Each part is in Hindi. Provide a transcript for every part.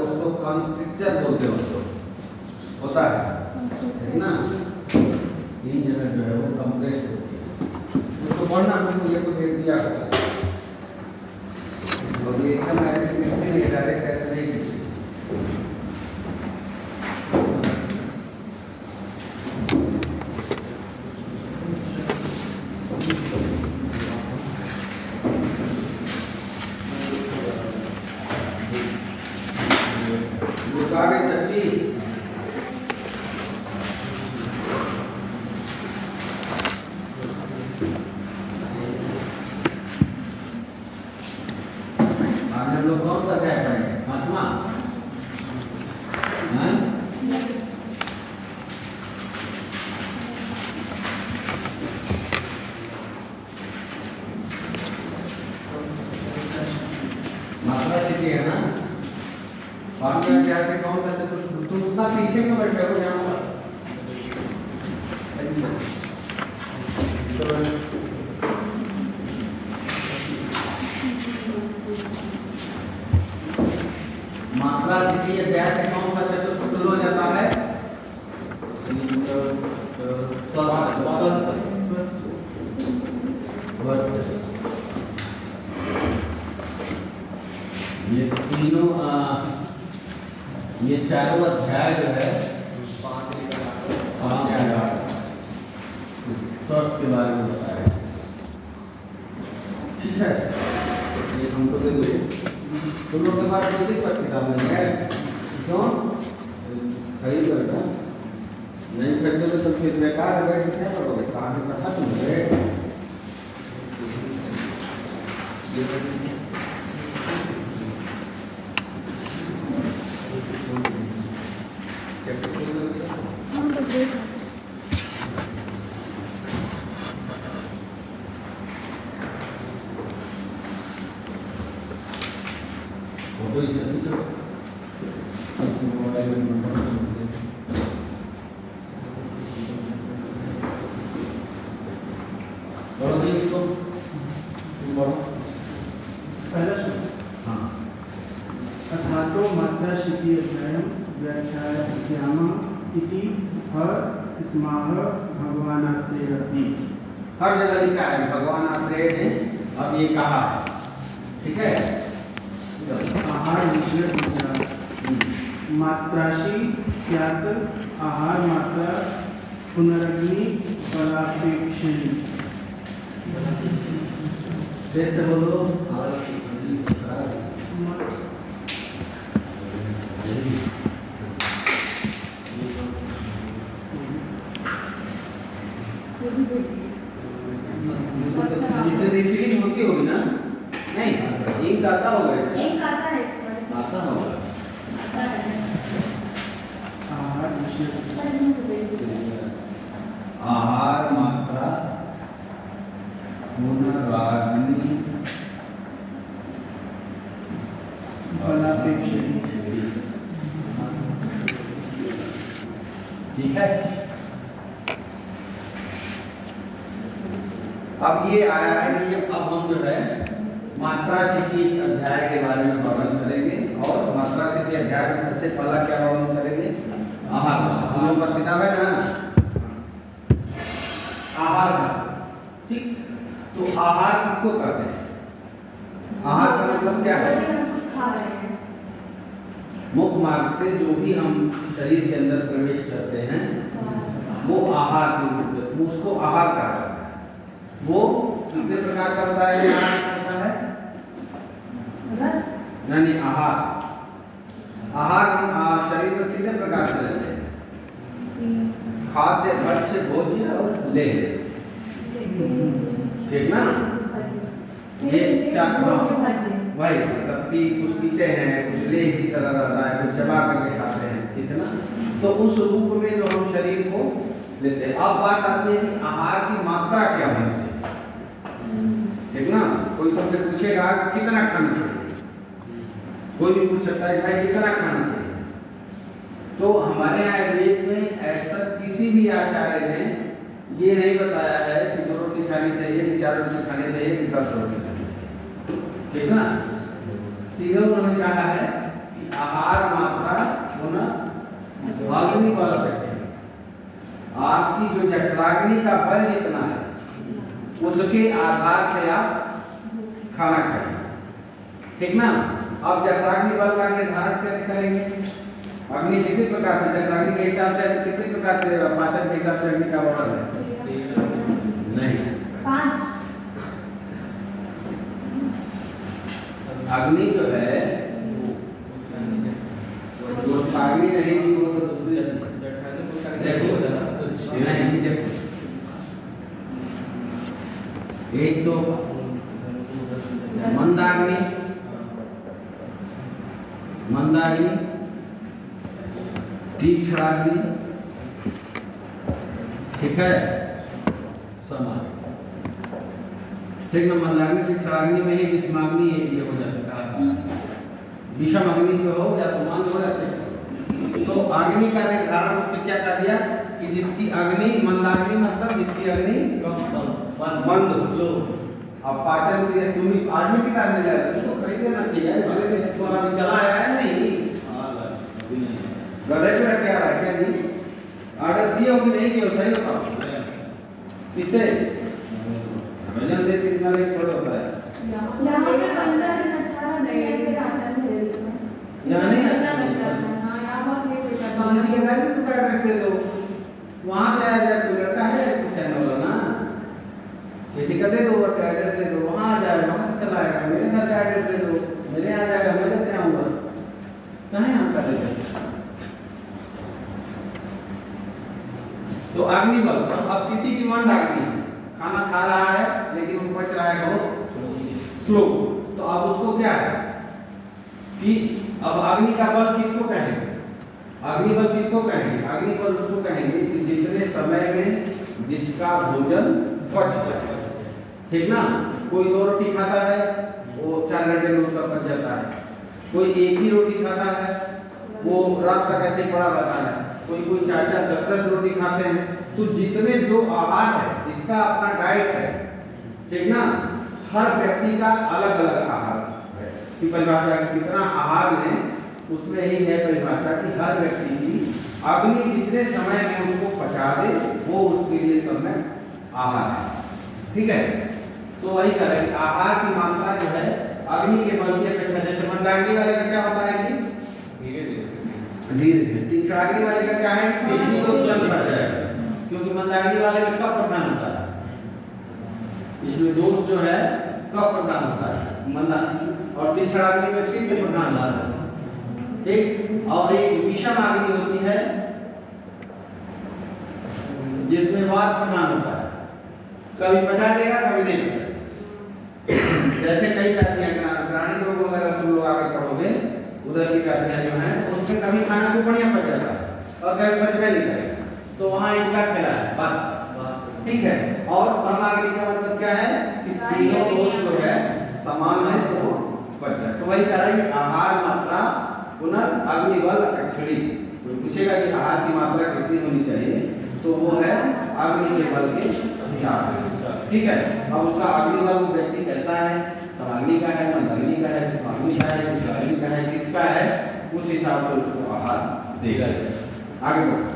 उसको कॉन्स्ट्रिक्चर बोलते हैं, उसको होता है, ठीक ना। 3 जगह जो है वो कंप्रेस होती है, उसको पढ़ना आपको ये तो देख दिया होता है, और ये एकदम ऐसे लिखते नहीं, डायरेक्ट ऐसे नहीं लिखते। मात्रा सीधी है ना, बाकी क्या से कौन सा तुम उतना पीछे में बैठे हो यहाँ पर। मात्रा सीधी है, क्या से कौन सा चतुष्ट शुरू हो जाता है, ये तीनों ये चारों अध्याय जो है 5 स्वस्थ के बारे में बताया, ठीक है। ये हमको दे दो, तुम लोग के पास दूसरी पर किताब नहीं है, क्यों खरीद कर नहीं खरीदोगे तो फिर बेकार बैठ क्या करोगे, कहानी कथा तुम हर जगह लिखा है भगवान आत्रेय ने अब ये कहा है, ठीक है। आहार विषय विचार मात्राशी स्यात् आहार मात्रा पुनरग्नि फलापेक्षणी। फिर से बोलो, इसे रिफिलिंग होती होगी ना, नहीं एक आता होगा, इसमें एक आता है, आता होगा। आहार मात्रा पुनराग्नि फलापेक्षणी, ठीक है। अब ये आया है कि अब हम जो है मात्रा सिद्धि अध्याय के बारे में वर्णन करेंगे, और मात्रा सिद्धि अध्याय में सबसे पहला क्या वर्णन करेंगे, आहार। हम लोग पर किताब है ना, आहार, ठीक। तो आहार किसको कहते हैं, आहार का मतलब क्या है, मुख मार्ग से जो भी हम शरीर के अंदर प्रवेश करते हैं वो आहार के रूप में, उसको आहार कहा जाता है। वो कितने प्रकार का होता है, नहीं आहार, आहार हम शरीर में कितने प्रकार से लेते हैं, खाद्य, भक्ष्य, भोज्य और लेह, ठीक ना। ये चार वही मतलब कि कुछ पीते हैं, कुछ लेह की तरह रहता है, कुछ चबा करके खाते हैं, ठीक है ना। तो उस रूप में जो हम शरीर को लेते हैं। अब बात आती है कि आहार की मात्रा क्या होनी चाहिए, ठीक ना। कोई तुमसे पूछेगा कितना खाना चाहिए, कोई भी पूछ सकता है भाई कितना खाना चाहिए। तो हमारे यहाँ आयुर्वेद में ऐसा किसी भी आचार्य ने ये नहीं बताया है कि 2 रोटी खानी चाहिए, कि 4 रोटी खानी चाहिए, कि 10 रोटी खानी चाहिए, ठीक ना। सीधे उन्होंने कहा है कि आहार मात्रा गुना अग्नि बल अपेक्षा। आपकी जो जठराग्नि का बल जितना है उसके आधार पे आप खाना खाइए, ठीक ना। अब जठराग्नि बल का निर्धारण कैसे करेंगे? अग्नि कितने प्रकार से, जठराग्नि के हिसाब से कितने प्रकार से, पाचन के हिसाब से अग्नि का वर्णन है? नहीं, 5 अग्नि जो है जोष्पाग्नि नहीं थी, वो तो दूसरी देखो नहीं देखो, एक तो मंदाग्नि, मंदाग्नि, तीक्ष्णाग्नि, ठीक है, समान, ठीक ना। मंदाग्नि तीक्ष्णाग्नि में ही विषमाग्नि ये हो जाता है, विषम अग्नि जो हो या तो मंद हो जाते हैं। तो अग्नि का निर्धारण उसमें क्या कर दिया कि जिसकी अग्नि मंदाग्नि मतलब जिसकी अग्नि मंद हो। अब पाचन क्रिया तुम भी आज भी किताब मिला है, उसको खरीद लेना चाहिए, भले दिन तुम्हारा भी चला आया है नहीं, गधे पे रख के आ रहा है क्या जी? ऑर्डर दिए हो कि नहीं किए हो, सही बताओ। किससे? वजन से कितना रेट थोड़ा होता है, यहाँ पे 15 दिन 18 दिन ऐसे आता है सैलरी में, यहाँ नहीं आता आता। है। हाँ, यहाँ बहुत लेट होता है। किसी के घर में तुम एड्रेस दे दो, वहां से आ जाए, कोई लड़का है कुछ है वाला ना, किसी का दे दो एड्रेस दे दो, वहां आ जाए, वहां से चला आएगा। मेरे घर का एड्रेस दे दो, मेरे आ जाएगा, मैं लेते आऊंगा, कहाँ यहाँ कर देते। तो अग्नि बल, अब किसी की मंद अग्नि है, खाना खा रहा है लेकिन वो पच रहा है बहुत स्लो, तो अब उसको क्या है कि अब अग्नि का बल किसको कहेंगे? अग्नि बल किसको कहेंगे? अग्नि बल उसको कहेंगे कि जितने समय में जिसका भोजन पच जाए, ठीक ना। कोई 2 रोटी खाता है वो 4 घंटे में उसका पच जाता है, कोई एक ही रोटी खाता है वो रात तक ऐसे ही पड़ा रहता है, कोई 4-4 10-10 रोटी खाते हैं। तो जितने जो आहार है, इसका अपना डाइट है, ठीक ना। हर व्यक्ति का अलग अलग आहार है कि परिभाषा कितना आहार में, उसमें ही है परिभाषा कि हर व्यक्ति की अग्नि जितने समय में उसको पचा दे वो उसके लिए समय आहार है, ठीक है। तो वही करें, आहार की मात्रा जो है अग्नि के बल की अपेक्षा, जैसे मंदाग्नि वाले का क्या होता है कि धीरे धीरे, तीक्ष्णाग्नि वाले का क्या है बिजली को तुरंत पच जाएगा, क्योंकि मंदाग्नि वाले में कफ प्रधान होता है, इसमें दोष जो है कफ प्रधान होता है मंदाग्नि, और तीक्ष्णाग्नि में पित्त प्रधान होता है, ठीक। और एक विषम अग्नि होती है जिसमें वात प्रधान होता है, कभी पचा देगा कभी नहीं पचा। जैसे कई जातियां ग्राणिक रोग वगैरह तुम लोग आगे पढ़ोगे, उधर की जातियां जो हैं उसमें कभी खाना को बढ़िया पच जाता है और कभी पचना नहीं करेगा, तो वहाँ इनका खेला है बात, ठीक है। और समाग्नि का मतलब क्या है कि तीनों दोष जो है समान है तो पच जाए। तो वही कह रहा है कि आहार मात्रा पुनः अग्नि बल अक्षरी, कोई पूछेगा कि आहार की मात्रा कितनी होनी चाहिए, तो वो है अग्नि के बल के हिसाब से, ठीक है। अब उसका अग्नि बल व्यक्ति कैसा है, समाग्नि का है, मंदाग्नि का है, विषमाग्नि का है, तीक्ष्णाग्नि का है, किसका है, उस हिसाब से उसको आहार देगा। आगे बढ़ो।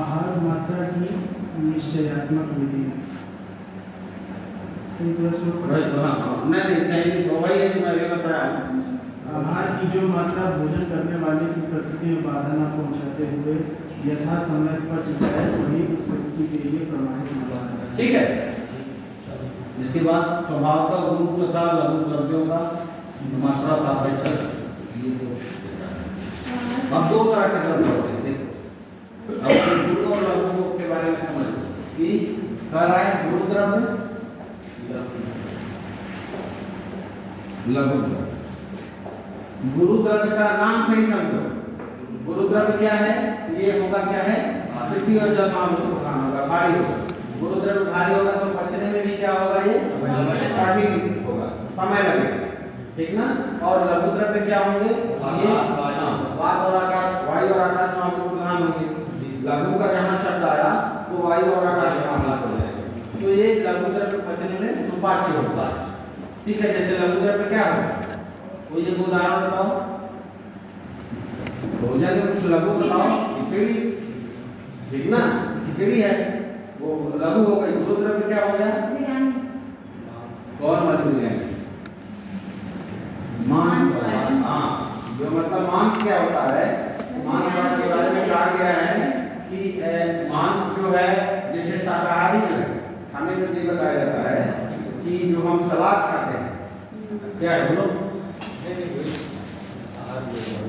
आहार मात्रा की निश्चयात्मक विधि, सही प्रश्न नहीं इसका हिंदी तो वही है जो मैं अभी बताया। आहार की जो मात्रा भोजन करने वाले की प्रकृति में बाधा न पहुंचाते हुए यथा समय पच जाए वही उस व्यक्ति के लिए प्रमाणित माना है, ठीक है। इसके बाद स्वभाव का गुण तथा लघु द्रव्यों का मात्रा सापेक्ष। अब 2 तरह के द्रव्य होते हैं, देखो अब गुरु और लघु के बारे में समझ कि कह रहा है गुरु द्रव्य लघु द्रव्य। गुरु द्रव्य का नाम सही समझो, गुरु द्रव्य क्या है, ये होगा क्या है पृथ्वी और जल प्रधान होगा, भारी होगा। गुरु द्रव्य भारी होगा तो पचने में भी क्या होगा, ये कठिन होगा, समय लगेगा, ठीक ना। और लघु द्रव्य क्या होंगे, ये वात और आकाश, वायु और आकाश वहां पर प्रधान होंगे। लघु का जहां शब्द आया तो वायु और आकाश वहां हो जाएगा, तो ये लघु द्रव्य पचने में सुपाच्य होता है। ठीक है, जैसे लघु द्रव्य क्या हो, कोई एक उदाहरण बताओ, भोजन में कुछ लघु बताओ। खिचड़ी, ठीक ना, खिचड़ी है वो लघु हो गई। गुरु द्रव्य क्या हो गया, बिरयानी, कौन वाली बिरयानी, मांस वाला। हाँ, जो मतलब मांस क्या होता है, मांस के बारे में कहा गया है कि मांस जो है, जैसे शाकाहारी जो है खाने में ये बताया जाता है कि जो हम सलाद खाते हैं क्या है, बोलो।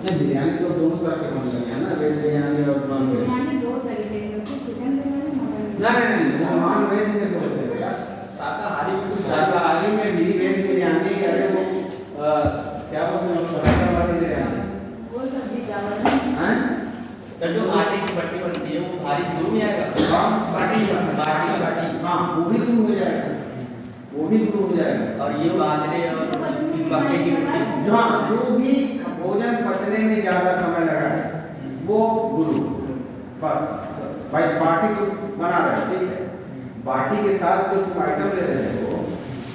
नहीं, बिरयानी तो दोनों तरह के बन लगे हैं ना, वेज बिरयानी और नॉन वेज। बिरयानी दो तरीके की होती है, चिकन बिरयानी, मटन नहीं, वो नॉन वेज में बोलते हैं बेटा। शाकाहारी में भी वेज बिरयानी, अरे वो क्या बोलते हैं उसको, हैदराबादी बिरयानी, वो सब्जी चावल। हैं? सर जो आटे की बट्टी बनती है वो भारी गुरु में आएगा। हाँ, बाटी। हाँ, वो भी गुरु हो जाएगा, वो भी गुरु हो जाएगा। और ये बाजरे और मक्के की रोटी। हाँ, जो भी भोजन पचने में ज्यादा समय लगा है वो गुरु। बस भाई, बाटी तो बना रहे, ठीक है, बाटी के साथ जो तुम आइटम ले रहे हो,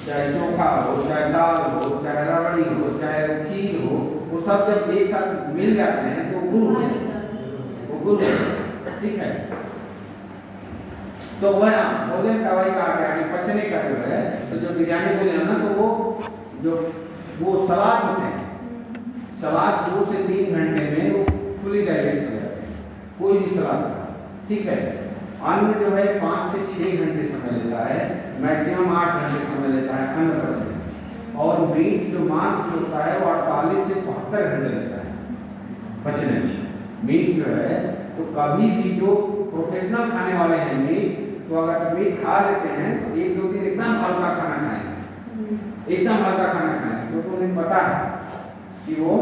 चाहे चोखा हो, चाहे दाल हो, चाहे रबड़ी हो, चाहे खीर हो, वो सब जब एक साथ मिल जाते हैं तो गुरु है, वो गुरु है, ठीक है। तो वह भोजन का वही कहा गया कि पचने का जो है, तो जो बिरयानी बोले ना, तो वो सलाद होते हैं, सलाद 2 से 3 घंटे में वो फुली डाइजेस्ट हो जाते हैं, कोई भी सलाद का, ठीक है। अन्न जो है 5 से 6 घंटे समय लेता है, मैक्सिमम 8 घंटे समय लेता है अन्न पचने में। और मीट जो मांस जो होता है वो 48 से 72 घंटे लेता है पचने में। मीट जो है, तो कभी भी जो प्रोफेशनल खाने वाले हैं मीट, तो अगर मीट खा लेते हैं तो 1-2 दिन एकदम हल्का खाना खाएंगे, एकदम हल्का खाना खाएंगे, क्योंकि उन्हें पता है कि वो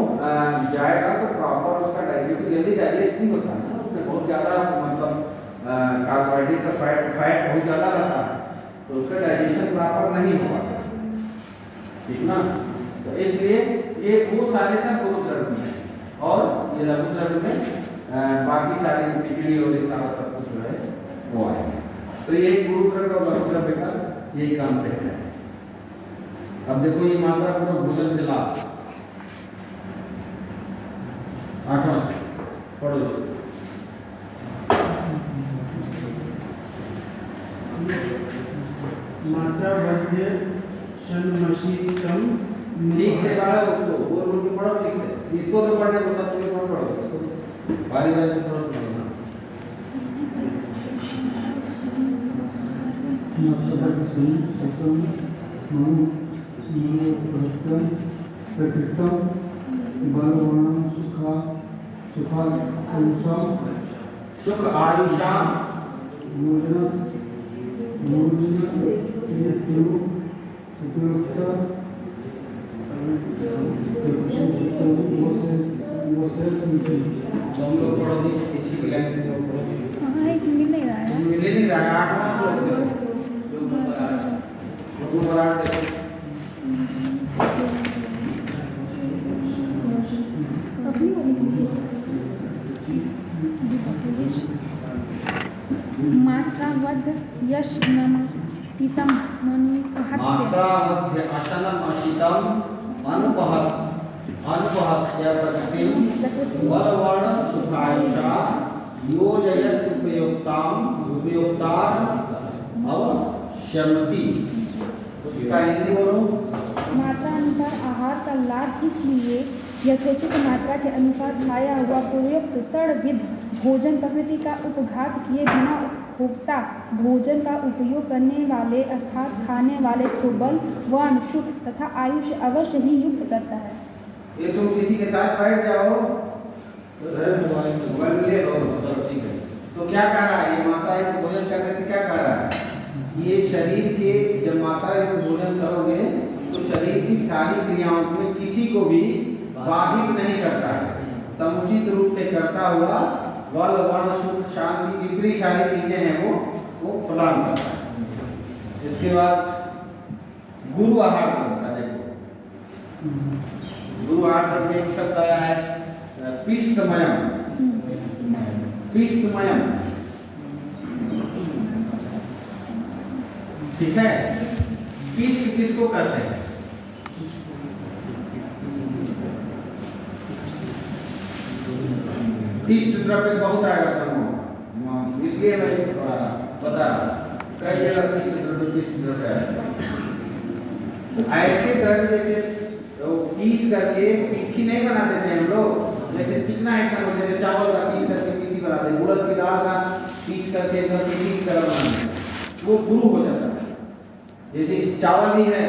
जाएगा तो प्रॉपर उसका डाइजेस्ट जल्दी डाइजेस्ट नहीं होता है, उसमें बहुत ज़्यादा मतलब कार्बोहाइड्रेट का फैट बहुत ज़्यादा रहता है, तो उसका डाइजेशन प्रॉपर नहीं हो पाता, ठीक ना। तो इसलिए ये वो सारे सब गुरु द्रव्य हैं, और ये लघु द्रव्य में बाकी सारी खिचड़ी और ये सारा सब कुछ जो है वो आएंगे। तो ये गुरु द्रव्य और लघु द्रव्य का यही कॉन्सेप्ट है। अब देखो ये मात्रा पूरा भोजन से लाभ, 8वां पढ़ो इसको। मात्रा मध्य षण्मशीतम। ठीक से पढ़ो उसको, बोल के पढ़ो ठीक से, इसको तो पढ़ने को सब तुम्हें पढ़ो, इसको बारी बारी से पढ़ो ना। सुख आयुषाम तुम लोग पढ़ोगे, पीछे की लाइन तुम लोग पढ़ोगे। हाँ, एक मिल नहीं रहा है। मिल नहीं रहा है, 8वां श्लोक देखो, जो नंबर आ रहा है, वो नंबर 8 देखो। मात्रावध यश नम सीतम मनुपहत्य। मात्रावध्य अशनम अशितम अनुपहत अनुपहत्य प्रकृतिम वलवर्ण सुखायुषा योजयत उपयुक्ताम उपयुक्तार अवश्यमति। उसका हिंदी बोलो। मात्रा अनुसार आहार का लाभ इसलिए यथोचित मात्रा के अनुसार खाया हुआ उपयुक्त षड्विध भोजन प्रकृति का उपघात किए बिना उपभोक्ता भोजन का उपयोग करने वाले अर्थात खाने वाले को बल, वर्ण, सुख तथा आयुष्य अवश्य ही युक्त करता है। ये तुम किसी के साथ बैठ जाओ मोबाइल ले लो, ठीक है। तो क्या कह रहा है ये मात्रा युक्त भोजन करने से, क्या कह रहा है, ये शरीर के जब मात्रा युक्त भोजन करोगे तो शरीर की सारी क्रियाओं में किसी को भी बाधित नहीं करता है, समुचित रूप से करता हुआ बल, वर्ण, सुख, शांति जितनी सारी चीजें हैं वो प्रदान करता है। इसके बाद गुरु आहार का देखो, गुरु आहार में एक शब्द आया है पिष्टमयम, पिष्टमयम, ठीक है। पिष्ट किसको कहते हैं, पिष्ट द्रव्य बहुत आएगा ब्रह्म, इसलिए मैं बता रहा कई जगह पिष्ट द्रव्य है। ऐसे द्रव्य जैसे पीस करके पीठी नहीं बना देते हैं हम लोग, जैसे चिकना एकदम हो, जैसे चावल का पीस करके पीठी बना देते, उड़द की दाल का पीस करके एकदम पीठी की तरह बना देते, वो गुरु हो जाता है। जैसे चावल ही है,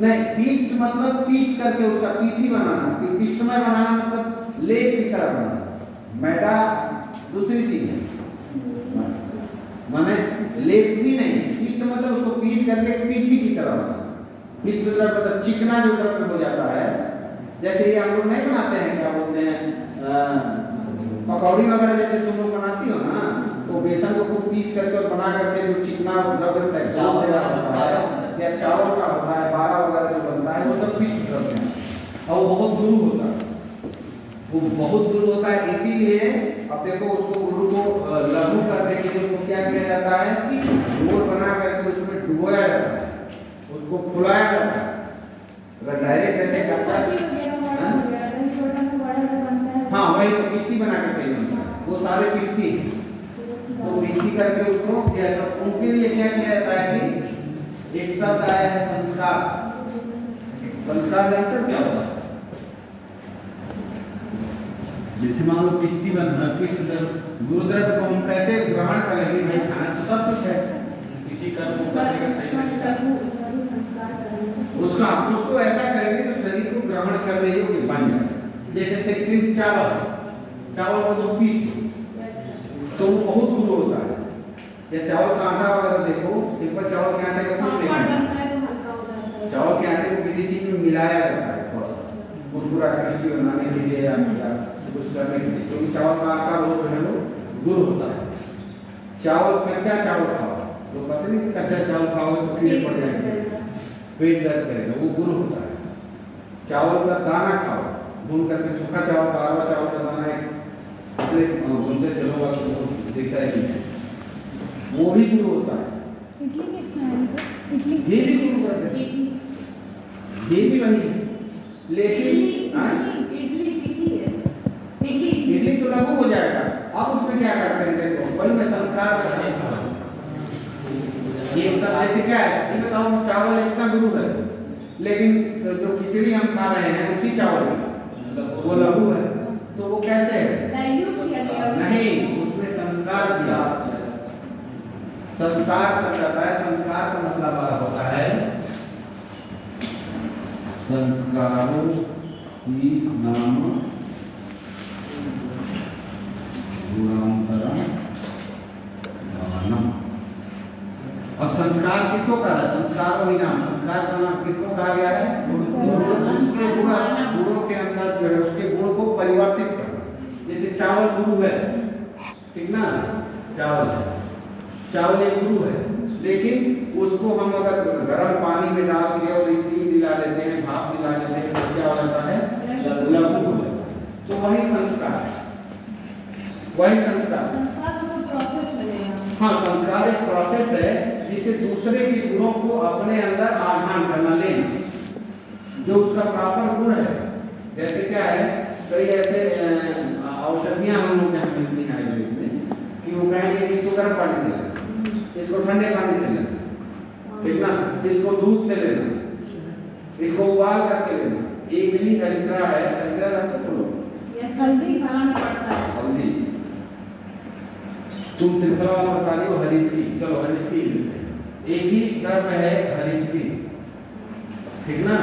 नहीं पीस्ट मतलब पीस करके उसका पीठी बनाना, पिष्टमय बनाना मतलब लेप की तरह बनाना। मैदा दूसरी चीज है, माने लेप भी नहीं, पिष्ट मतलब उसको पीस करके पीठी की तरह बनाना। पिष्ट द्रव्य मतलब चिकना जो द्रव्य हो जाता है, जैसे ये हम लोग नहीं बनाते हैं, क्या बोलते हैं, पकौड़ी वगैरह जैसे तुम लोग बनाती हो ना, तो बेसन को खूब पीस करके और बना करके जो चिकना द्रव्य तैयार होता है, या चावल का होता है, बारा वगैरह जो बनता है, वो सब पिष्ट द्रव्य है और वो बहुत गुरु होता है, वो बहुत गुरु होता है। इसीलिए अब देखो उसको गुरु को लघु करने के लिए उसको क्या किया जाता है, रोल बना करके उसमें डुबोया जाता है, उसको फुलाया जाता है। अगर डायरेक्ट ऐसे कच्चा, हाँ वही तो पिष्टी बना करके बनता है, वो सारे पिष्टी तो पिष्टी करके उसको किया जाता है। उनके लिए क्या किया जाता है कि एक शब्द आया है संस्कार। संस्कार जानते हो क्या होता है? जैसे मान लो पिष्टी बन रहा है, पिष्ट गुरु द्रव्य को हम कैसे ग्रहण करेंगे, भाई खाना तो सब कुछ है, किसी कर्म को करने का सही तरीका उसको ऐसा करेंगे तो शरीर को ग्रहण करने योग्य बन जाए। जैसे सिर्फ चावल को तो पीस तो वो बहुत गुरु होता है, या चावल का आटा वगैरह देखो, सिंपल चावल के आटे का कुछ नहीं, चावल के आटे को किसी चीज में मिलाया जाता है थोड़ा कुरकुरा क्रिस्पी बनाने के लिए या कुछ करने के लिए, क्योंकि चावल का आटा वो जो है वो गुरु होता है। चावल कच्चा चावल खाओ तो पता नहीं कच्चा चावल खाओगे तो कीड़े पड़ जाएंगे, पेट दर्द करेगा, वो गुरु होता है। चावल का दाना खाओ, भून करके सूखा चावल का, अरवा चावल का दाना एक बोलते चलो देखता है कि वो भी गुरु होता है। इडली किसमें है सर? इडली ये भी गुरु करते हैं, ये भी वही है, लेकिन इडली तो लघु हो जाएगा। अब उसमें क्या करते हैं, देखो वही मैं संस्कार का ये सब जैसे क्या है, ये बताओ चावल इतना गुरु है, लेकिन जो खिचड़ी हम खा रहे हैं उसी चावल में वो लघु है, तो वो कैसे है? नहीं, उसमें संस्कार किया, संस्कार शब्द आता है, संस्कार का मतलब होता है संस्कारों की नाम गुणांतरम दानम। अब संस्कार किसको कहा है? संस्कारों ही नाम, संस्कार का नाम किसको कहा गया है? उसके गुणों के अंदर जो है उसके गुण को परिवर्तित करना। जैसे चावल गुरु है, ठीक ना, चावल एक गुरु है, लेकिन उसको हम अगर गर्म पानी में डाल के और स्टीम दिला देते हैं, भाप दिला देते हैं, तो क्या हो जाता है? लघु हो जाता है। तो वही संस्कार है, वही संस्कार। हाँ, संस्कार एक प्रोसेस है जिसे दूसरे के गुणों को अपने अंदर आधान करना, लेना, जो उसका प्रॉपर गुण है। जैसे क्या है, कई ऐसे औषधियां हम लोग यहाँ मिलती हैं आयुर्वेद में कि वो कहेंगे कि इसको गर्म पानी से लेना, इसको ठंडे पानी से लेना, ठीक ना, इसको दूध से लेना, इसको उबाल करके लेना। एक ही हरिद्रा है, हरिद्रा जानते हो लोग? हल्दी खाना पड़ता है। हल्दी, तुम त्रिफला वाला बता रही हो हरिद्री, चलो हरिद्री एक ही द्रव्य है हरिद्री, ठीक ना।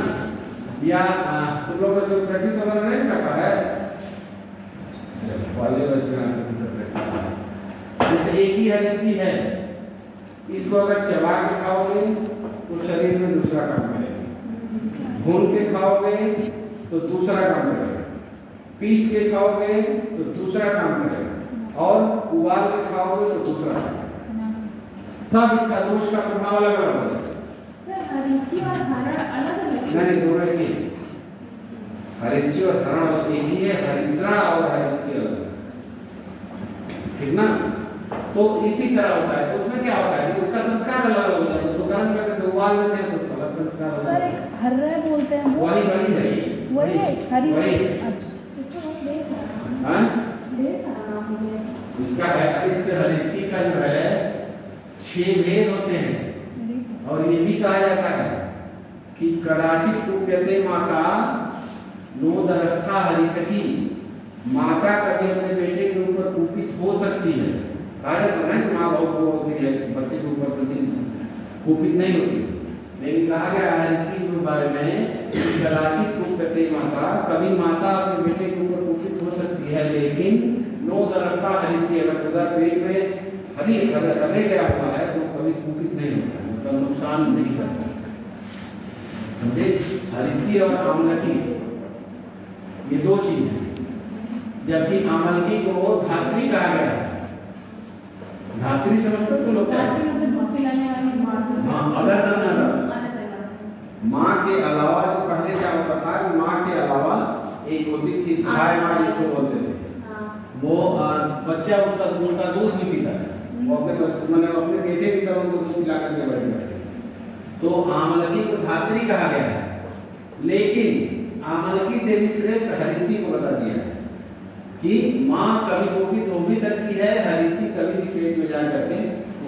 या तुम लोगों ने प्रैक्टिस वगैरह नहीं रखा है, वाले जैसे एक ही हरिद्री है, इसको अगर चबा के खाओगे तो शरीर में दूसरा काम करेगा, भून के खाओगे तो दूसरा काम करेगा, पीस के खाओगे तो दूसरा काम करेगा, और उबाल के खाओगे तो दूसरा काम करेगा। सब इसका दोष का प्रभाव अलग अलग है। नहीं, दोनों एक ही, हरिद्री और हरण एक ही है, हरिद्रा और हरिद्री अलग, ठीक ना। तो इसी तरह होता है, तो उसमें क्या होता है कि उसका संस्कार अलग होता है, उसको गर्म करके तो उबाल देते हैं तो उसका अलग संस्कार होता है। सर एक हर्रा बोलते हैं वो, वही है। वही है हरि वही। अच्छा हाँ? इसका है, इसके हरिति का जो है 6 भेद होते हैं और ये भी कहा जाता है कि कदाचित कुप्यते माता नोदरस्था हरितकी, माता कभी अपने बेटे के ऊपर कुपित हो सकती है। कहा जाता है कि माँ बहुत वो होती है बच्चे के ऊपर, लेकिन कुपित नहीं होती। लेकिन कहा गया हरिति के बारे में कि कदाचित कुप्यते माता, कभी माता अपने बेटे के ऊपर कुपित हो सकती है, लेकिन नोदरस्था हरिति, अगर उधर पेट में हरे गया हुआ है तो कभी कुपित नहीं होता है, मतलब नुकसान नहीं करता। समझे? हरिति और आमलकी ये 2 चीज है, जबकि आमलकी को धात्री कहा गया है। धात्री समझते तो लोग क्या है? हाँ, अलग माँ के अलावा जो पहले क्या होता था कि माँ के अलावा एक होती थी गाय माँ जिसको बोलते थे, वो बच्चा उसका दूध नहीं पीता है, वो अपने बेटे की तरह उनको दूध पिला करके बैठे। तो आमलकी को धात्री कहा गया है, लेकिन आमलकी से भी श्रेष्ठ हरिति को बता दिया है कि माँ कभी कुपित हो भी सकती है, हरिति कभी भी पेट में जा करके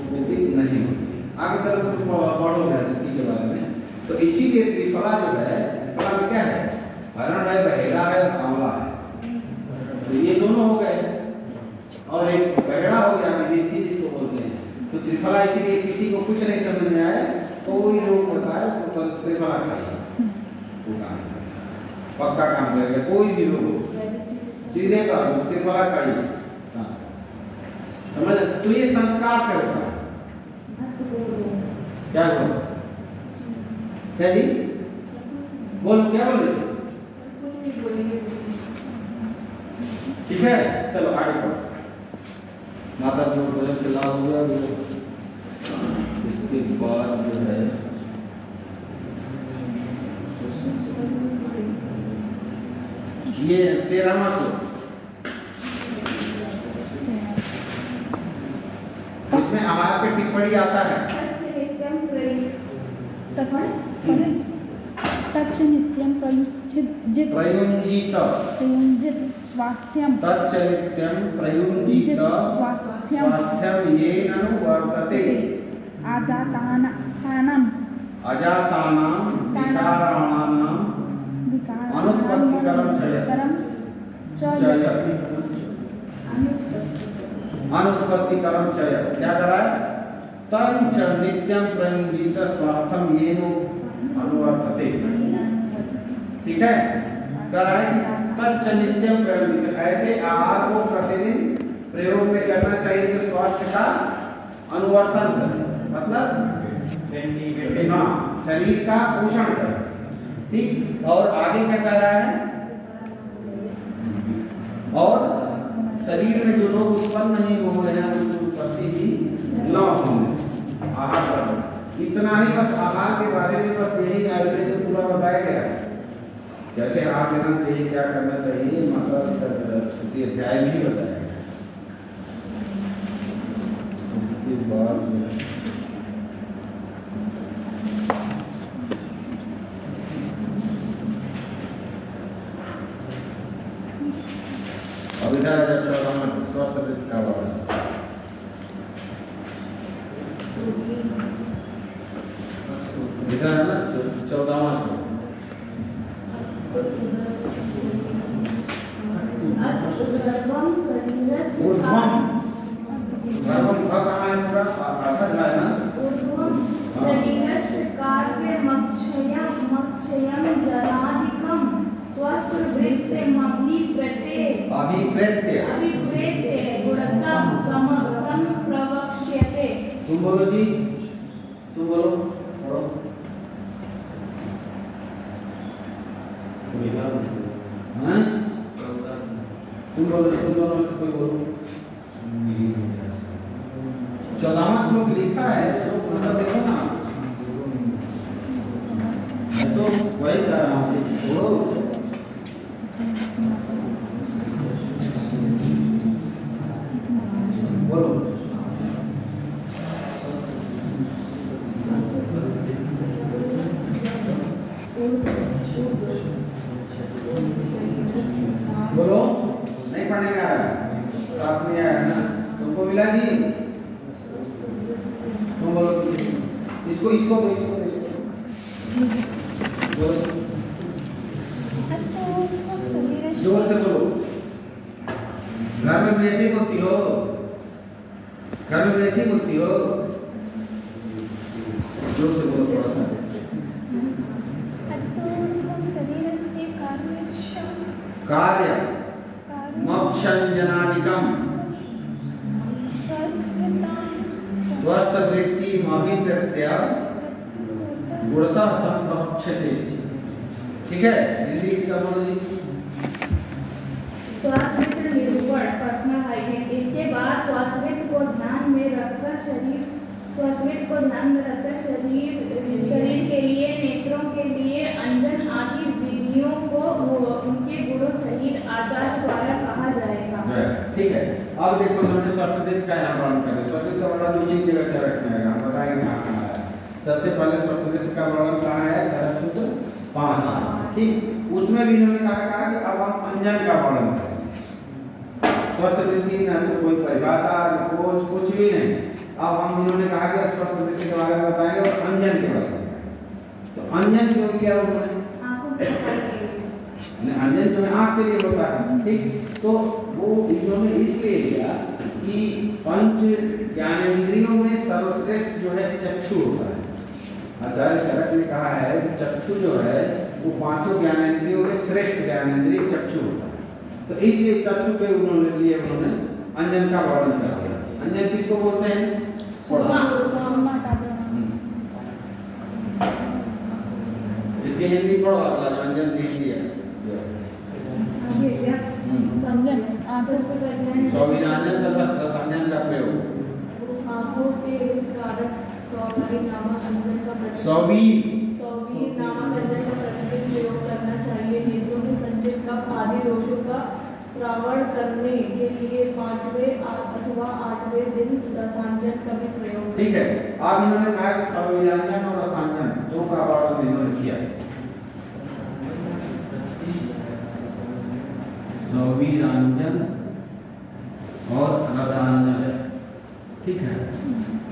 कुपित नहीं होती। आगे तरफ कुछ पढ़ोगे हरिति के बारे में। तो इसीलिए त्रिफला जो है, त्रिफला में क्या है? हरण है, बहेड़ा है, आंवला है। तो ये दोनों हो गए और एक बहेड़ा हो गया, विधि जिसको बोलते हैं। तो त्रिफला इसीलिए किसी को कुछ नहीं समझ में आए, कोई रोग पड़ता है तो त्रिफला खाइए, पक्का काम करेगा। कोई भी रोग हो सीधे का त्रिफला खाइए। हाँ, समझ? तो ये संस्कार से होता है। क्या बोलो? क्या जी? बोलो, क्या बोल रहे थे? ठीक है, चलो आगे बढ़ो। माता को भोजन से लाभ हो गया। इसके बाद जो है ये 13वां श्लोक, इसमें आहार पे टिप्पणी आता है। तच्च नित्यं प्रयुञ्जित स्वास्थ्यं तच्च नित्यं प्रयुञ्जित स्वास्थ्यं येन वर्तते अजातानां विकाराणां अनुत्पत्तिकरं चयत्। क्या करा है? तच्च नित्यं प्रयुञ्जित स्वास्थ्यं येन अनुवर्तते। ठीक है, कराए तच्च नित्यं प्रयुञ्जित, ऐसे आहार को प्रतिदिन प्रयोग में करना चाहिए जो स्वास्थ्य का अनुवर्तन करे, मतलब हाँ, शरीर का पोषण करे। ठीक, और आगे क्या कह रहा है? और शरीर में जो रोग उत्पन्न नहीं हो रहे हैं उनकी उत्पत्ति भी न होने आहार पर। इतना ही बस आहार के बारे में, बस यही आयुर्वेद में पूरा बताया गया है, कैसे आहार लेना चाहिए, क्या करना चाहिए, मतलब स्थिति अध्याय में ही बताया गया। इसके बाद अविधा 14वां स्वस्थ वृत्ति का वर्णन। लिखा है ना 14वां श्लोक। ऊर्ध्वम भगवान भगवान पूरा आशा है ना। शरीरस्य कार्य जलादिकं अभिप्रेत्य गुणता संप्रवक्ष्यते। तुम बोलो जी, तुम बोलो, पढ़ो। हाँ? तुम बोलो, तुम दोनों में से कोई बोलो। 14वां श्लोक लिखा है, श्लोक मतलब देखो ना, मैं तो वही कह रहा हूँ। बोलो बोलो। कोकिला जी तुम बोलो पीछे। इसको इसको दो, इसको दो, इसको बोलो, जोर से बोलो। घर में भी ऐसे ही बोलती हो? घर में भी ऐसे ही बोलती हो? जोर से बोलो थोड़ा सा। कार्य मोक्षंजनादिकम स्वस्थ वृत्ति मभिप्रत्य गुणतः संप्रक्षते। ठीक है, हिंदी इसका बोलो जी। स्वास्थ्य निर्भर पर्सनल हाइजीन। इसके बाद स्वास्थ्य को ध्यान में रखकर शरीर शरीर के लिए, नेत्रों के लिए अंजन आदि विधियों को उनके गुणों सहित आचार द्वारा कहा जाएगा। ठीक है, अब देखो हमने स्वास्थ्य का यहाँ वर्णन करें। स्वास्थ्य का वर्णन दो तीन जगह से रखना है, हम बताएंगे कहाँ कहाँ है। सबसे पहले स्वास्थ्य का वर्णन कहाँ है? धर्म सूत्र 5। ठीक, उसमें भी इन्होंने कहा कि अब हम अंजन का वर्णन करें। स्वस्थ वृत्ति ना तो कोई परिभाषा कुछ भी नहीं। अब हम इन्होंने कहा कि स्वस्थ वृत्ति के बारे में बताएंगे और अंजन के बारे में। तो अंजन क्यों किया उन्होंने? अंजन जो है आँख के लिए होता है। ठीक, तो वो इन्होंने इसलिए लिया कि पंच ज्ञानेंद्रियों में सर्वश्रेष्ठ जो है चक्षु होता है। आचार्य शरक ने कहा है कि चक्षु जो है वो पांचों ज्ञानेंद्रियों में श्रेष्ठ ज्ञानेंद्रिय चक्षु होता है। तो इसलिए चक्षु के उन्होंने अंजन का वर्णन कर दिया। अंजन किसको बोलते हैं? इसके हिंदी पढ़ो, अगला जो अंजन लिख दिया। सौविरांजन तथा रसांजन का प्रयोग। आंखों के कारक सौवीर नामक अंजन का प्रयोग करना चाहिए। नेत्रों में संचित कफ आदि दोषों का श्रावण करने के लिए 5वें अथवा 8वें दिन रसांजन का भी प्रयोग। ठीक है, अब इन्होंने कहा कि सौविरांजन और रसांजन दो का वर्णन इन्होंने किया। सौविरांजन और रसांजन, ठीक है।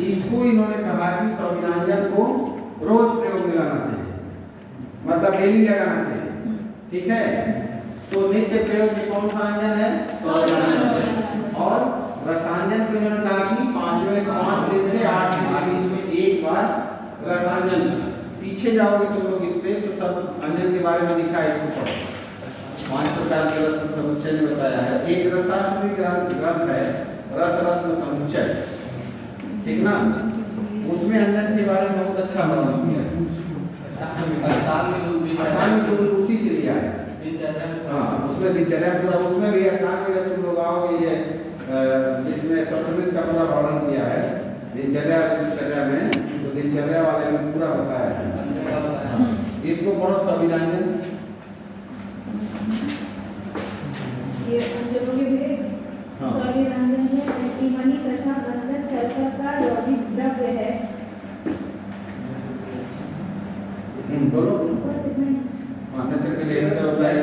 इसको इन्होंने कहा कि सौविरांजन को रोज प्रयोग में लाना चाहिए, मतलब डेली लगाना चाहिए। ठीक है, तो नित्य प्रयोग में कौन सा अंजन है? सौविरांजन। और रसांजन को इन्होंने कहा कि 5वें 5 दिन से 8 दिन के बीच में एक बार रसांजन। पीछे जाओगे तुम लोग इस पे तो सब अंजन के बारे में लिखा है, इसको पढ़ो। 5 प्रकार के रस समुच्चय में बताया है। एक रसात्मक ग्रंथ है रस रत्न समुच्चय, ठीक ना? उसमें अंजन के बारे में बहुत अच्छा वर्णन किया है। उसी से लिया है। हाँ, उसमें दिनचर्या पूरा, उसमें भी अष्टांग में जब तुम लोग आओगे ये इसमें सप्तमित का पूरा वर्णन किया है दिनचर्या में, तो दिनचर्या वाले में पूरा बताया है। इसको पढ़ो सौविरांजन। ये अंजनों के भेद। सौविरांजन में मणि तथा गंधक सल्फर का यौगिक द्रव्य है। बोलो। नेत्र के लिए क्या होता है?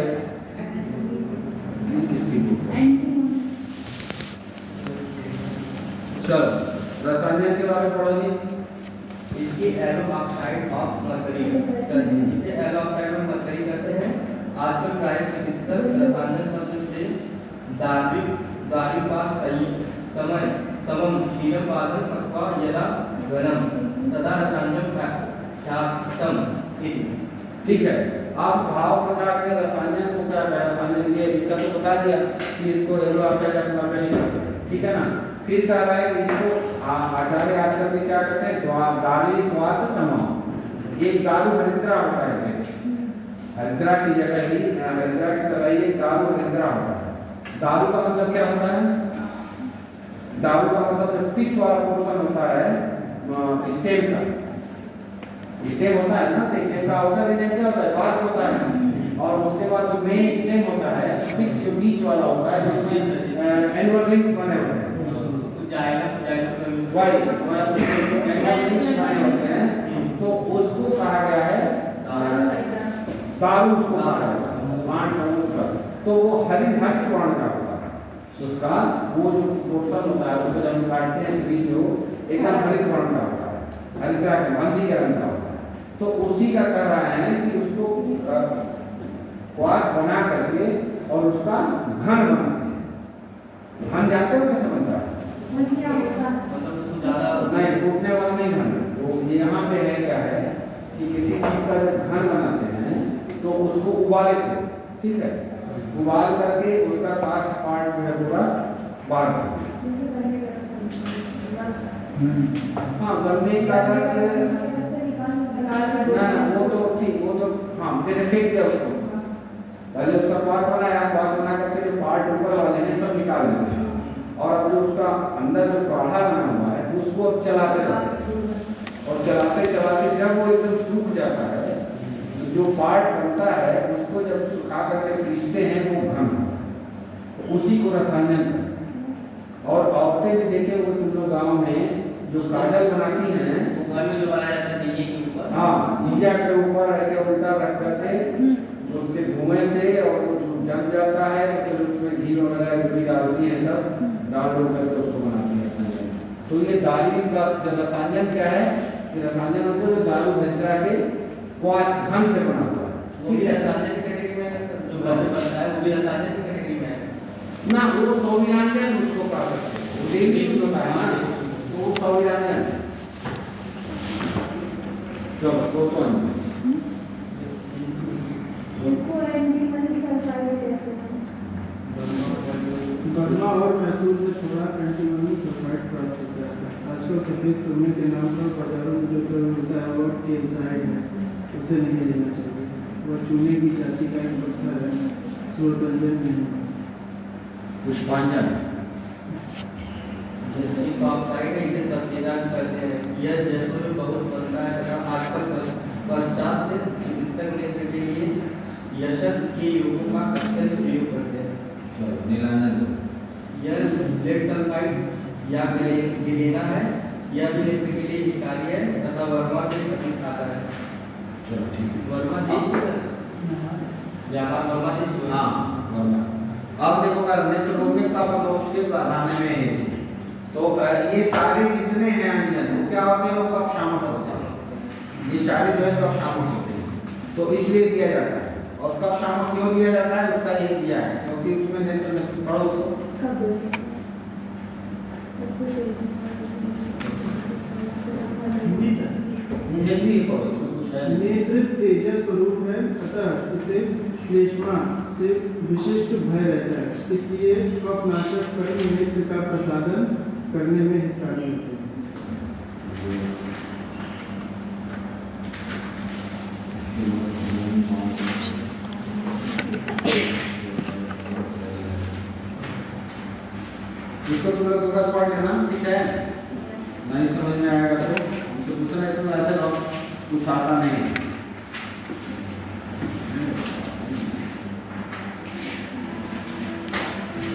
चलो रसायन के बारे में पढ़ो जी। इसकी एलो ऑक्साइड ऑफ मर्करी, इसे एलो ऑक्साइड ऑफ मर्करी कहते हैं। आजकल प्राय चिकित्सक रसायन शब्द से दार्विक समय समम क्षीरपादन अथवा यदा घनम तथा रसायन ख्यातम। ठीक है, आप भाव प्रकार के रसायन को क्या है? रसायन ये इसका तो बता दिया कि इसको एलो ऑक्साइड ऑफ मर्करी, ठीक है ना? फिर कह रहा है इसको आचार्य आजकल में क्या कहते हैं? दार्विकवाद समम। एक दारू हरिद्रा होता है, हरिद्रा की जगह ही हरिद्रा की तरह ही एक दारू हरिद्रा होता है। दारू का मतलब क्या होता है? दारू का मतलब जो पित्त वाला पोर्शन होता है स्टेम का, स्टेम होता है ना, तो स्टेम का आउटर रीजन क्या होता है? बात होता है। और उसके बाद जो मेन स्टेम होता है पित्त जो बीच वाला होता है जिसमें एनुअल रिंग्स बने होते हैं, वही होते हैं, तो उसको कहा गया है दारू। उसको कहा गया है, तो वो हरित वर्ण का होता है। तो उसका वो जो पोर्शन होता है उसको जब हम काटते हैं तो बीच में वो एकदम हरित वर्ण का होता है, हरित रंग हल्दी के रंग का होता है। तो उसी का कर रहा है कि उसको क्वाथ बना करके और उसका घन बनाते हैं। घन जानते हो कैसे बनता है? मतलब उसको ज़्यादा नहीं, टूटने वाला नहीं घन। वो यहाँ पे है क्या है कि किसी चीज का जब घन बनाते हैं तो उसको उबाले थे, ठीक है, उबाल करके उसका कास्ट पार्ट जो है पूरा बाहर करते हैं। हाँ, गन्ने का रस ना वो तो ठीक, वो तो हाँ जैसे फेंक दिया उसको, पहले उसका क्वाथ बनाया, क्वाथ बना करके जो पार्ट ऊपर वाले हैं सब निकाल देते हैं और अब जो उसका अंदर जो काढ़ा बना हुआ है उसको अब चलाते रहते हैं और चलाते चलाते जब वो एकदम सूख जाता है तो जो पार्ट बनता है उसको जब सुखा करके पीसते हैं वो घन, तो उसी को रसायन कहते हैं। और औरतें भी देखे हुए तुम लोग गाँव में जो काजल बनाती हैं, वो घर में जो बनाया जाता है दीये के ऊपर, हाँ दीया के ऊपर ऐसे उल्टा रख करके उसके धुएं से और वो जम जाता है तो फिर उसमें घी वगैरह जो भी डालती है सब डाल करके उसको बनाती है। तो ये दारू का रसायन क्या है कि रसायन मतलब जो दारू हरिद्रा के क्वाथ घन से बना हुआ है, वो भी रसायन की कैटेगरी में है, जो घर में बनता है वो भी रसायन की कैटेगरी में है ना, वो सौविरांजन उसको कहा सकते हैं, वो देवी जो होता है ना तो वो सौविरांजन। चलो तो इसको एंटी सल्फाइड कहते हैं। बर्मा और मैसूर में थोड़ा एंटीमनी सल्फाइड प्राप्त होता है। आजकल सफेद सोने के नाम पर बाजारों में जो तेल मिलता है वो टेल्साइड है, उसे नहीं लेना चाहिए। वह चूने की जाति का एक पत्थर है, सूरतंजन नहीं। पुष्पांजन जिंक ऑक्साइड है, इसे सब्जीदार करते हैं। यह जयपुर में बहुत बनता है तथा आजकल पाश्चात्य चिकित्सक लेने के लिए यशत के युगों का अत्यंत प्रयोग करते हैं। चलो नीलांजन यह लेड सल्फाइड या गिलेना है, यह भी नेत्र के लिए हितकारी है तथा वर्मा से प्रतीक आता है। चलो ठीक है। वर्मा देश व्यापार वर्मा देश हाँ वर्मा। अब देखो अगर नेत्र रोग में का प्रदोष के प्राधान्य में है तो ये सारे जितने हैं अंजन वो क्या होते हैं, वो कब शामक होते हैं, ये सारे जो है कब शामक होते हैं तो इसलिए दिया जाता है। और कब शामक क्यों दिया जाता है उसका ये दिया है क्योंकि उसमें नेत्र में पढ़ो उसको हिंदी पढ़ो, उसमें कुछ है नहीं। नेत्र तेजस स्वरूप है, अतः इसे श्लेष्मा से विशिष्ट भय रहता है, इसलिए कफनाशक कर्म नेत्र का प्रसादन करने में हितकारी होते हैं। इसको तुम लोग एक बार पढ़ लेना, ठीक है? नहीं समझ में आएगा तो हमसे पूछना, इसमें ऐसे लोग कुछ आता नहीं है।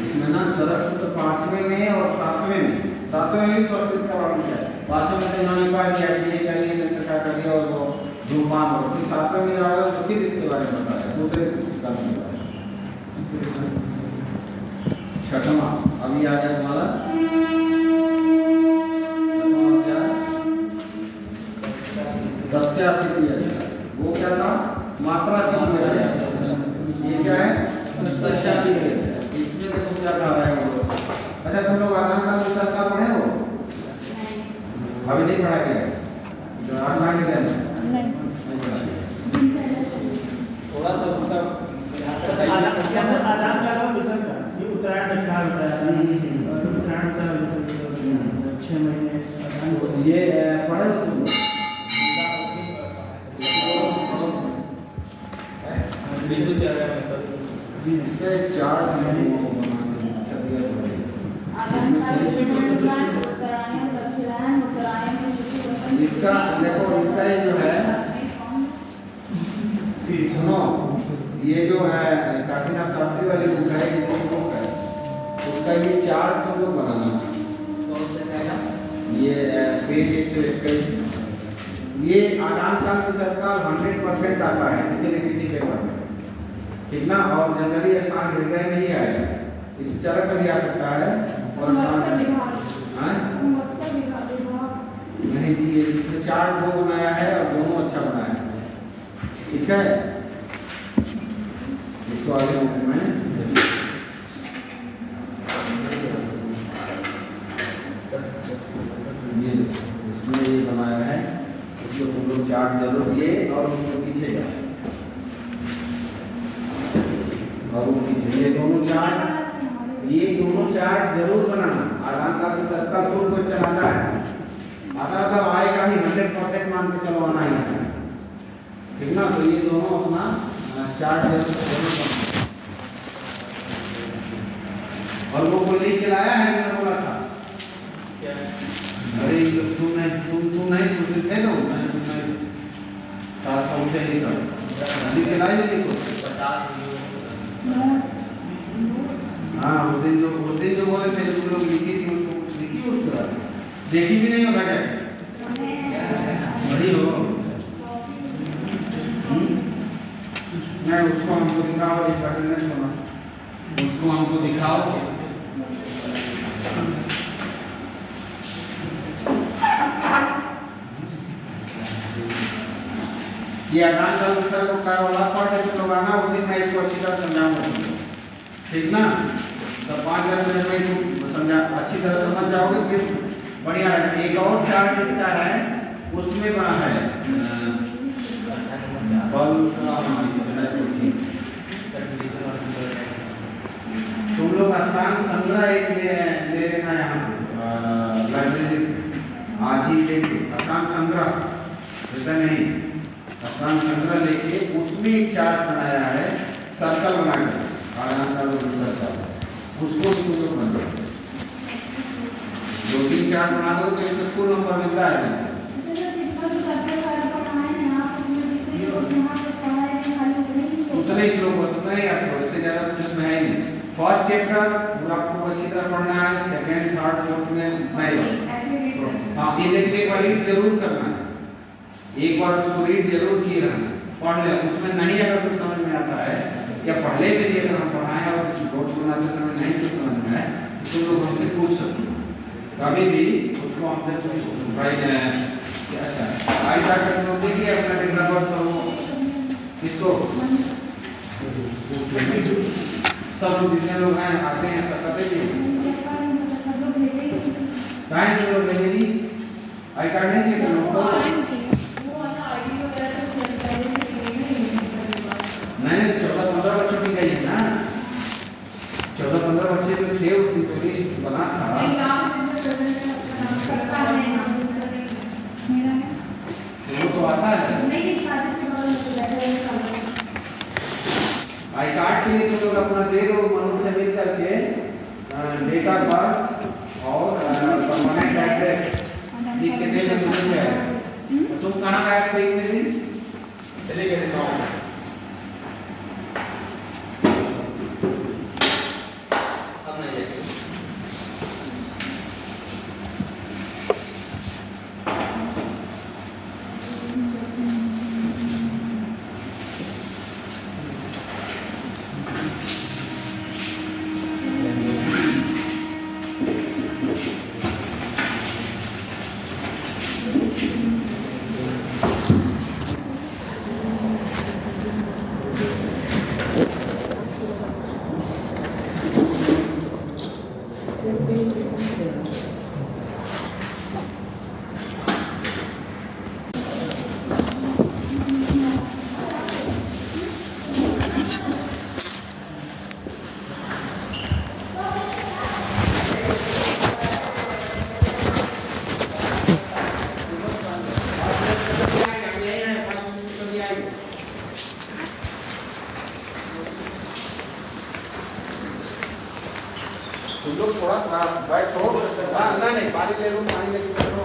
इसमें ना चरक सूत्र 5वें में और 7वें में, 7वें में संस्कृत का वर्णन है, 5वें में तो इन्होंने कहा कि ये करिए नृत्य करिए और वो धूमपान हो, फिर 7वें में आएगा तो फिर इसके बारे में बताया दूसरे पुस्तक के बारे में। छठवां अभी आ गया तुम्हारा, छठवां क्या है? दस्यासिद्धि। वो क्या था? मात्रा सिद्धि। ये क्या है? दस्यासिद्धि। इसमें देखो क्या कह रहा है वो। अच्छा तुम लोग आधार कार्ड विस्तार का पढ़े हो? अभी नहीं पढ़ा गया जो आधार के नहीं पढ़ा गया। थोड़ा सा उसका आदान का विसर्ग का ये उत्तरायण दक्षिणायन होता है और उत्तरायण का विसर्ग 6 महीने आदान। ये पढ़े हो तुम? बिल्कुल चल रहा है इसके 4 महीने को बनाने अच्छा दिया तो इसका देखो, इसका ये जो है सुनो, ये जो है काशीनाथ शास्त्री वाली बुक है, ये बुक है उसका ये 4 तुम लोग बनाना। कौन सा है? ये पेज 121। ये आदान काल विसर्ग का 100% आता है किसी न किसी पेपर में, ठीक ना? और जनरली स्थान हृदय नहीं आएगा, इस तरह का भी आ सकता है और हाँ? नहीं जी, ये इसमें 4 2 बनाया है और दोनों अच्छा बनाया है। ठीक है, इसको आगे मैं ये इसमें ये बनाया है, इसको तुम लोग 4 जरूर ये और उसको पीछे जाए और वो पीछे ये दोनों 4 जरूर बनाना। आधार कार्ड सर्कल फुल पर चलाना है, आधा आएगा ही 100% मान के चलो आना ही है, ठीक ना। तो ये दोनों अपना 4 जरूर बनाना। और वो कोई लेके लाया है, मैंने बोला था अरे तुम नहीं मुझे दे दो, मैं साथ पहुंचे ही सब लेके लाए को 50 हाँ। उस दिन जो बोले थे तुम लोग लिखी थी उसको लिखी उसके बाद देखी भी नहीं होगा क्या बड़ी हो नहीं, उसको हमको दिखाओ, एक अटेंडेंस होना, उसको हमको दिखाओ। ये आधार कार्ड सर को क्या वाला पार्ट है तो आना, उस दिन मैं इसको अच्छी तरह समझाऊंगा, ठीक ना। तो 5-10 मिनट में इसको समझा अच्छी तरह समझ जाओगे फिर बढ़िया है। एक और चार्ट इसका है, उसमें बना है बल तुम लोग अष्टांग संग्रह एक ले लेना यहाँ से लाइब्रेरी से, आज ही लेके अष्टांग संग्रह, ऐसा नहीं अष्टांग संग्रह लेके उसमें एक चार्ट बनाया है, सर्कल बनाकर उसको तुम लोग बना 2-3 चार्ट बना दो तो इसको फुल नंबर मिलता है। उतना ही श्लोक बस उतना ही याद करो, इससे ज़्यादा कुछ उसमें है ही नहीं। फर्स्ट चैप्टर पूरा आपको अच्छी तरह पढ़ना है, सेकंड थर्ड फोर्थ में नहीं बस। हाँ, ये देखिए एक बार रीड जरूर करना है, एक बार उसको रीड जरूर किए रहना, पढ़ ले। उसमें नहीं अगर कुछ समझ में आता है या पहले भी अगर हम पढ़ाएं और नोट्स बनाते समय नहीं कुछ समझ में आए तो लोग हमसे पूछ सकते हैं, कभी भी उसको हमसे पूछो भाई अच्छा आई डॉक्टर को देखिए अपना कितना वर्ष हो इसको सब लोग जितने लोग हैं आते हैं सब कहते हैं टाइम जो लोग भेजेगी आई कार्ड नहीं चाहिए लोग को नहीं 14-15 बच्चों की गई है ना, 14-15 बच्चे जो थे उसकी तो लिस्ट बना था, वो तो आता है। आई कार्ड के लिए तो लोग अपना दे दो, मनुष्य से मिल करके डेट ऑफ बर्थ और परमानेंट एड्रेस लिख के दे दो। तुम कहाँ गायब थे इतने दिन? चले गए थे गाँव में। तुम लोग थोड़ा बैठो, नहीं पानी ले लो, पानी लेके बैठो।